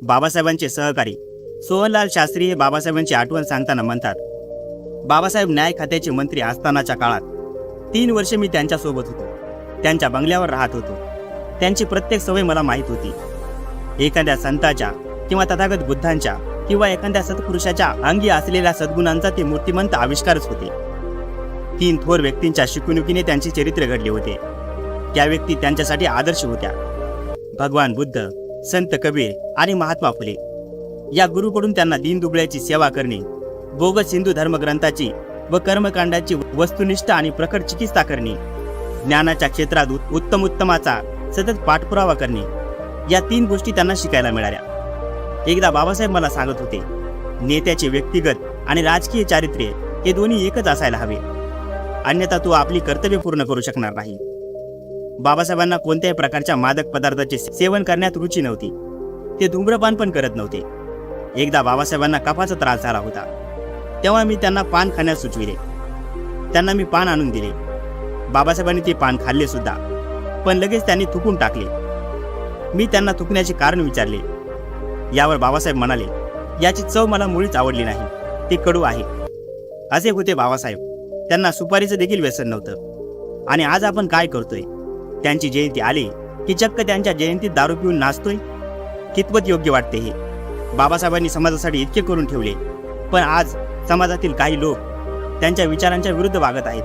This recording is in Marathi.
बाबासाहेबांचे सहकारी सोहनलाल शास्त्री हे बाबासाहेबांची आठवण सांगताना म्हणतात, बाबासाहेब न्याय खात्याचे मंत्री असतानाच्या काळात 3 वर्षे मी त्यांच्यासोबत होतो. त्यांच्या बंगल्यावर राहत होतो. त्यांची प्रत्येक सवय मला माहीत होती. एखाद्या संताच्या किंवा तथागत बुद्धांच्या किंवा एखाद्या सत्पुरुषाच्या अंगी असलेल्या सद्गुणांचा ते मूर्तिमंत आविष्कारच होते. 3 थोर व्यक्तींच्या शिकवणुकीने त्यांचे चरित्र घडले होते. त्या व्यक्ती त्यांच्यासाठी आदर्श होत्या. भगवान बुद्ध, संत कबीर आणि महात्मा फुले. या गुरुकडून त्यांना दीनदुबळ्याची सेवा करणे, बोगस हिंदू धर्मग्रंथाची व कर्मकांडाची वस्तुनिष्ठ आणि प्रखर चिकित्सा करणे, ज्ञानाच्या क्षेत्रात उत्तमोत्तमाचा सतत पाठपुरावा करणे, या 3 गोष्टी त्यांना शिकायला मिळाल्या. एकदा बाबासाहेब मला सांगत होते, नेत्याचे व्यक्तिगत आणि राजकीय चारित्र्य हे दोन्ही एकच असायला हवे, अन्यथा तो आपली कर्तव्य पूर्ण करू शकणार नाही. बाबासाहेबांना कोणत्याही प्रकारच्या मादक पदार्थाचे सेवन करण्यात रुची नव्हती. ते धूम्रपान पण करत नव्हते. एकदा बाबासाहेबांना कफाचा त्रास झाला होता. तेव्हा मी त्यांना पान खाण्यास सुचविले. त्यांना मी पान आणून दिले. बाबासाहेबांनी ते पान खाल्ले सुद्धा, पण लगेच त्यांनी थुकून टाकले. मी त्यांना थुकण्याचे कारण विचारले. यावर बाबासाहेब म्हणाले, याची चव मला मुळीच आवडली नाही, ते कडू आहे. असे होते बाबासाहेब. त्यांना सुपारीचं देखील व्यसन नव्हतं. आणि आज आपण काय करतोय? त्यांची जयंती आली की चक्क त्यांच्या जयंतीत दारू पिऊन नाचतोय. कितपत योग्य वाटते हे? बाबासाहेबांनी समाजासाठी इतके करून ठेवले, पण आज समाजातील काही लोक त्यांच्या विचारांच्या विरुद्ध वागत आहेत.